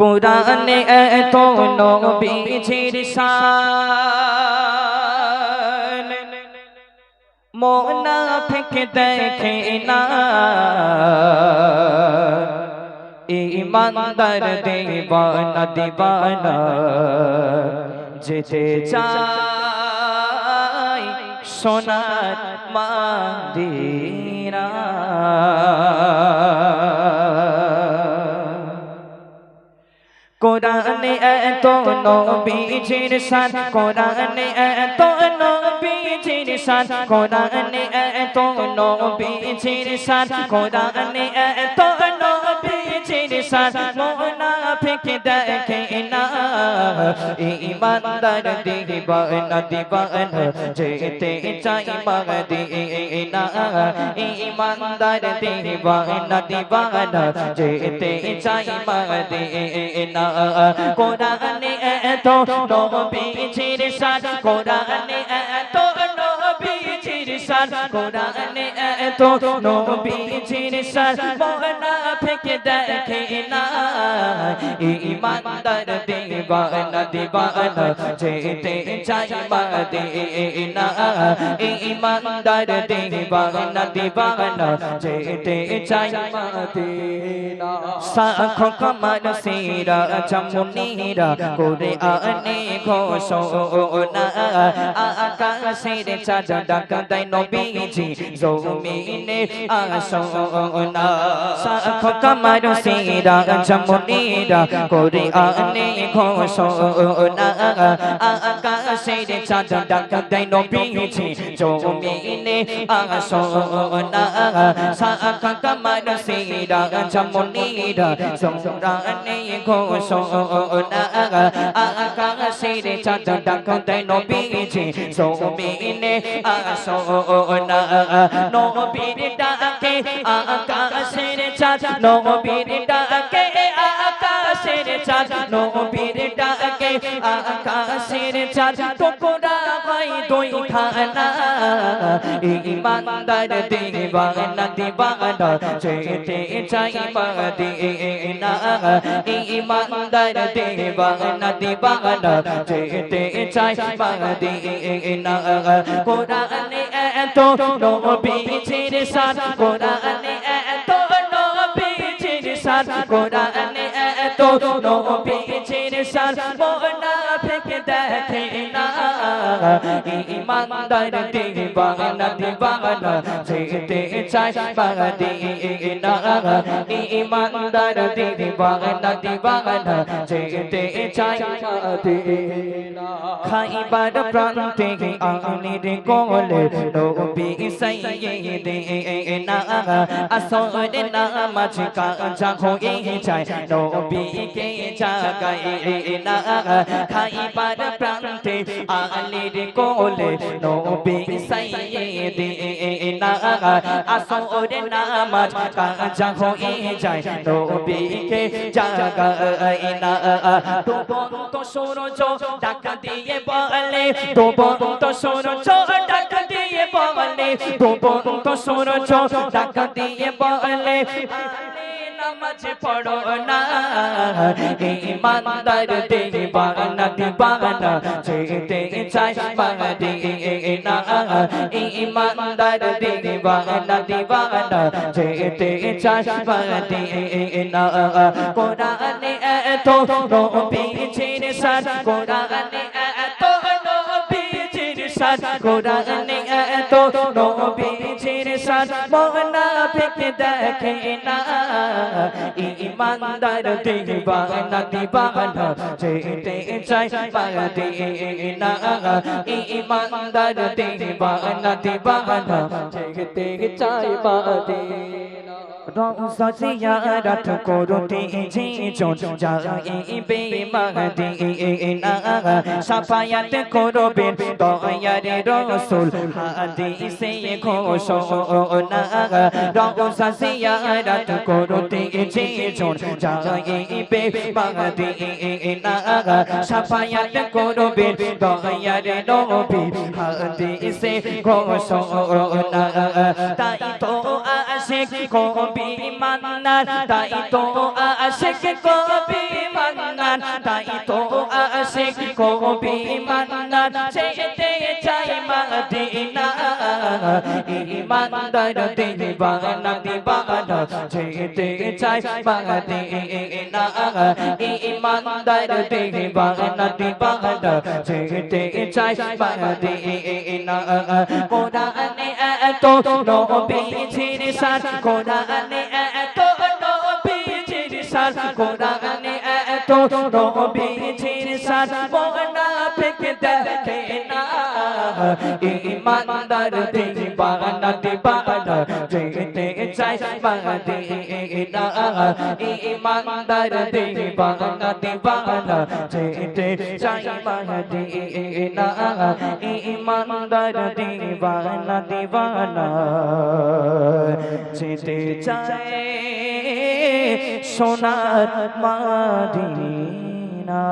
কোরআনে এত নবীজির শান মুনাফিক দেখে না ঈমানদার দিওয়ানা দিওয়ানা যেতে চায় সোনার মদিনা কোরআনে এত নবীজির শান কোরআনে এত নবীজির শান কোরআনে এত নবীজির শান কোরআনে এত নবীজির শান মুনাফিক দেখে না ঈমানদার দিওয়ানা দিওয়ানা যেতে চায় মদিনা ঈমানদার দিওয়ানা দিওয়ানা যেতে চায় মদিনা কোরআনে এত নবীজির শান কোরআনে এত নবীজির শান কোরআনে এত নবীজির শান মুনাফিক দেখে না ঈমানদার দিওয়ানা দিওয়ানা যেতে চায় মদিনা ঈমানদার দিওয়ানা দিওয়ানা যেতে চায় মদিনা সাখো কমর সিরা চমুনিরা কোরআনে ঘোষণা আকাশের চাঁদ ডাক দেয় নবীজি জমিনে আসনা সাখো কমর সিরা চমুনিরা কোরআনে ঘোষণা আকাশের চাঁদ ডাক দেয় নবীজি জমিনে আসনা সাখো কমর সিরা চমুনিরা কোরআনে ঘোষণা আকাশের চাঁদ ডাক দেয় নবীজি জমিনে আসনা নবীর ডাকে আকাশের চাঁদ নবীর ডাকে আকাশের চাঁদ নবীর ডাকে আকাশের চাঁদ টুকরা হয় দুই খানা ঈমানদার দিওয়ানা দিওয়ানা যেতে চায় মদিনা ঈমানদার দিওয়ানা দিওয়ানা যেতে চায় মদিনা কোরআনে এত নবীজির শান কোরআনে এত নবীজির শান কোরআনে এত নবীজির শান মুনাফিক দেখে না ঈমানদার দিওয়ানা দিওয়ানা যেতে চায় মদিনা ঈমানদার দিওয়ানা দিওয়ানা যেতে চায় মদিনা খাইবার প্রান্তে আনির কোলে নবী সাইয়্যিদিনা আসর নামাজ কাজা হয়ে যায় নবীকে জাগায় না খাইবার প্রান্তে আনির কোলে নবী সাইয়্যিদিনা আসর নামাজ কাজা হয়ে যায় নবীকে জাগায় না ডুবন্ত সূরজ ডাক দিয়ে বলে ডুবন্ত সূরজ ডাক দিয়ে বলে ডুবন্ত সূরজ ডাক দিয়ে বলে নামাজ পড়ো না ঈমানদার দিওয়ানা দিওয়ানা যেতে চায় মদিনা ঈমানদার দিওয়ানা দিওয়ানা যেতে চায় মদিনা কোরআনে এত নবীজির শান কোরআনে এত নবীজির শান কোরআনে এত নবীজির শান মুনাফিক দেখে না ঈমানদার দিওয়ানা দিওয়ানা যেতে চায় মদিনা ঈমানদার দিওয়ানা দিওয়ানা যেতে চায় মদিনা রওজা জিয়ারত করতে যেজন যাইবে মদিনা শাফায়াত করবেন দয়ার রাসূল হাদিসে ঘোষণা রওজা জিয়ারত করতে যেজন যাইবে মদিনা শাফায়াত করবেন দয়ার নবী হাদিসে ঘোষণা তাই তো আশিক কবি মান্নার তাই তো আশিক কবি মান্নার জানান তাই তো আশিক কবি মান্নান যেতে চাই মদিনা ইমানদার দিবানা দিবানা যেতে চাই মদিনা ইমানদার দিবানা দিবানা যেতে চাই মদিনা কোরআনে এত নবীজির শান কোরআনে এত নবীজির শান কোরআনে এত নবীজির শান মুনাফিক দেখে না ইমানদার দিবানা দিবানা যেতে চাই মদিনা ইমানদার দিবানা দিবানা যেতে চাই মদিনা ইমানদার দিবানা দিবানা যেতে চাই সোনার মদিনা